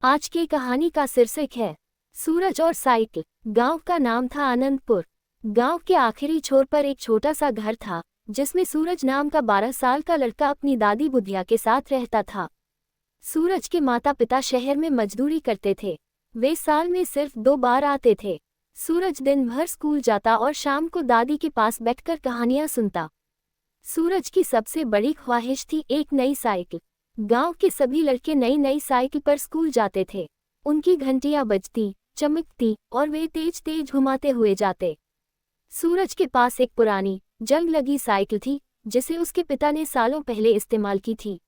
आज की कहानी का शीर्षक है सूरज और साइकिल। गांव का नाम था आनंदपुर। गांव के आखिरी छोर पर एक छोटा सा घर था जिसमें सूरज नाम का 12 साल का लड़का अपनी दादी बुधिया के साथ रहता था। सूरज के माता पिता शहर में मजदूरी करते थे। वे साल में सिर्फ 2 बार आते थे। सूरज दिन भर स्कूल जाता और शाम को दादी के पास बैठकर कहानियां सुनता। सूरज की सबसे बड़ी ख्वाहिश थी एक नई साइकिल। गांव के सभी लड़के नई नई साइकिल पर स्कूल जाते थे। उनकी घंटियां बजती, चमकती और वे तेज तेज घुमाते हुए जाते। सूरज के पास एक पुरानी, जंग लगी साइकिल थी जिसे उसके पिता ने सालों पहले इस्तेमाल की थी।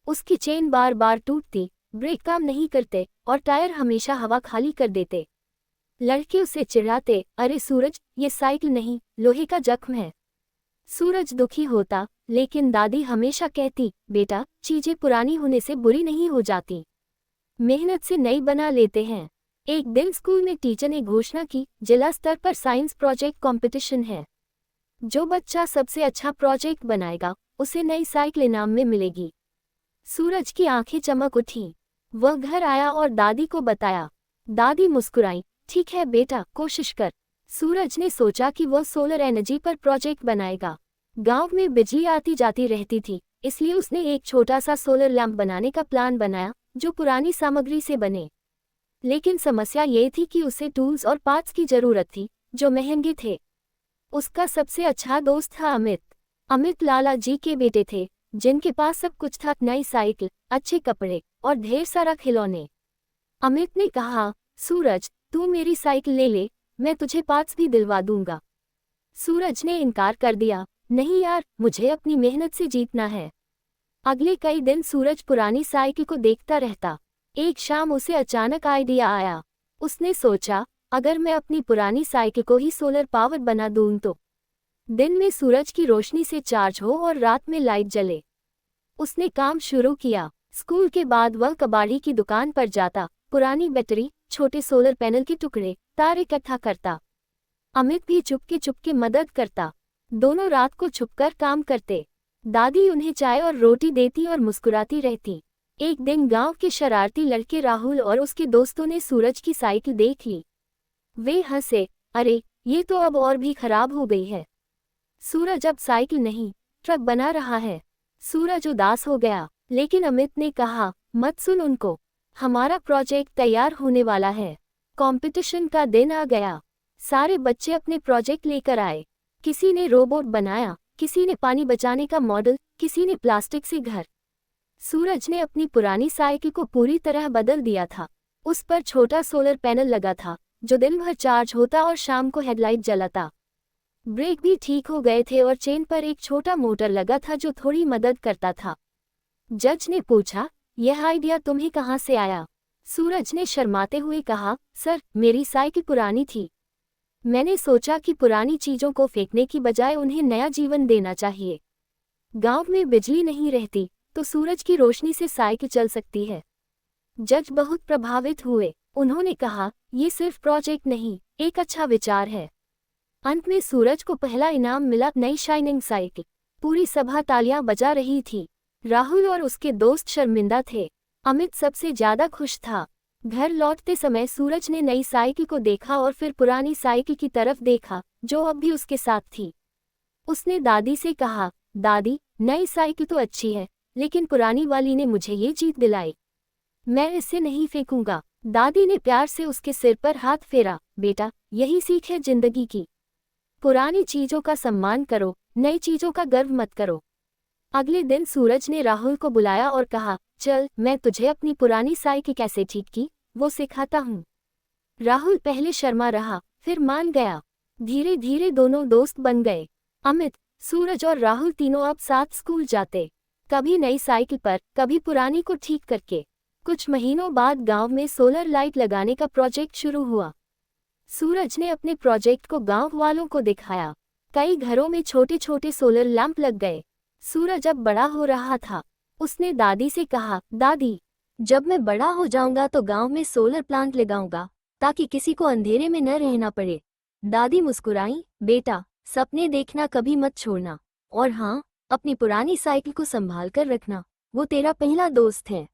उसकी चेन बार बार टूटती, ब्रेक काम नहीं करते और टायर हमेशा हवा खाली कर देते। लड़के उसे चिढ़ाते, अरे सूरज, ये साइकिल नहीं, लोहे का जख्म है। सूरज दुखी होता, लेकिन दादी हमेशा कहती, बेटा, चीजें पुरानी होने से बुरी नहीं हो जाती, मेहनत से नई बना लेते हैं। एक दिन स्कूल में टीचर ने घोषणा की, जिला स्तर पर साइंस प्रोजेक्ट कंपटीशन है। जो बच्चा सबसे अच्छा प्रोजेक्ट बनाएगा उसे नई साइकिल इनाम में मिलेगी। सूरज की आंखें चमक उठी। वह घर आया और दादी को बताया। दादी मुस्कुराई, ठीक है बेटा, कोशिश कर। सूरज ने सोचा कि वह सोलर एनर्जी पर प्रोजेक्ट बनाएगा। गांव में बिजली आती जाती रहती थी, इसलिए उसने एक छोटा सा सोलर लैंप बनाने का प्लान बनाया जो पुरानी सामग्री से बने। लेकिन समस्या ये थी कि उसे टूल्स और पार्ट्स की जरूरत थी जो महंगे थे। उसका सबसे अच्छा दोस्त था अमित। अमित लाला जी के बेटे थे जिनके पास सब कुछ था, नई साइकिल, अच्छे कपड़े और ढेर सारा खिलौने। अमित ने कहा, सूरज, तू मेरी साइकिल ले ले, मैं तुझे पार्ट्स भी दिलवा दूंगा। सूरज ने इनकार कर दिया, नहीं यार, मुझे अपनी मेहनत से जीतना है। अगले कई दिन सूरज पुरानी साइकिल को देखता रहता। एक शाम उसे अचानक आइडिया आया। उसने सोचा, अगर मैं अपनी पुरानी साइकिल को ही सोलर पावर बना दूं तो दिन में सूरज की रोशनी से चार्ज हो और रात में लाइट जले। उसने काम शुरू किया। स्कूल के बाद वह कबाड़ी की दुकान पर जाता, पुरानी बैटरी, छोटे सोलर पैनल के टुकड़े, तार इकट्ठा करता। अमित भी चुपके चुपके मदद करता। दोनों रात को छुपकर काम करते। दादी उन्हें चाय और रोटी देती और मुस्कुराती रहती। एक दिन गांव के शरारती लड़के राहुल और उसके दोस्तों ने सूरज की साइकिल देख ली। वे हंसे, अरे, ये तो अब और भी खराब हो गई है। सूरज अब साइकिल नहीं, ट्रक बना रहा है। सूरज उदास हो गया, लेकिन अमित ने कहा, मत सुन उनको, हमारा प्रोजेक्ट तैयार होने वाला है। कंपटीशन का दिन आ गया। सारे बच्चे अपने प्रोजेक्ट लेकर आए। किसी ने रोबोट बनाया, किसी ने पानी बचाने का मॉडल, किसी ने प्लास्टिक से घर। सूरज ने अपनी पुरानी साइकिल को पूरी तरह बदल दिया था। उस पर छोटा सोलर पैनल लगा था जो दिन भर चार्ज होता और शाम को हेडलाइट जलाता। ब्रेक भी ठीक हो गए थे और चेन पर एक छोटा मोटर लगा था जो थोड़ी मदद करता था। जज ने पूछा, यह आइडिया तुम्हें कहाँ से आया? सूरज ने शर्माते हुए कहा, सर, मेरी साइकिल पुरानी थी। मैंने सोचा कि पुरानी चीजों को फेंकने की बजाय उन्हें नया जीवन देना चाहिए। गांव में बिजली नहीं रहती तो सूरज की रोशनी से साइकिल चल सकती है। जज बहुत प्रभावित हुए। उन्होंने कहा, ये सिर्फ प्रोजेक्ट नहीं, एक अच्छा विचार है। अंत में सूरज को पहला इनाम मिला, नई शाइनिंग साइकिल। पूरी सभा तालियां बजा रही थी। राहुल और उसके दोस्त शर्मिंदा थे। अमित सबसे ज्यादा खुश था। घर लौटते समय सूरज ने नई साइकिल को देखा और फिर पुरानी साइकिल की तरफ देखा जो अब भी उसके साथ थी। उसने दादी से कहा, दादी, नई साइकिल तो अच्छी है, लेकिन पुरानी वाली ने मुझे ये जीत दिलाई। मैं इसे नहीं फेंकूंगा। दादी ने प्यार से उसके सिर पर हाथ फेरा, बेटा, यही सीख है जिंदगी की। पुरानी चीजों का सम्मान करो, नई चीजों का गर्व मत करो। अगले दिन सूरज ने राहुल को बुलाया और कहा, चल, मैं तुझे अपनी पुरानी साइकिल कैसे ठीक की वो सिखाता हूँ। राहुल पहले शर्मा रहा, फिर मान गया। धीरे धीरे दोनों दोस्त बन गए। अमित, सूरज और राहुल तीनों अब साथ स्कूल जाते, कभी नई साइकिल पर, कभी पुरानी को ठीक करके। कुछ महीनों बाद गांव में सोलर लाइट लगाने का प्रोजेक्ट शुरू हुआ। सूरज ने अपने प्रोजेक्ट को गांव वालों को दिखाया। कई घरों में छोटे छोटे सोलर लैंप लग गए। सूरज अब बड़ा हो रहा था। उसने दादी से कहा, दादी, जब मैं बड़ा हो जाऊंगा तो गांव में सोलर प्लांट लगाऊंगा ताकि किसी को अंधेरे में न रहना पड़े। दादी मुस्कुराई, बेटा, सपने देखना कभी मत छोड़ना, और हाँ, अपनी पुरानी साइकिल को संभाल कर रखना, वो तेरा पहला दोस्त है।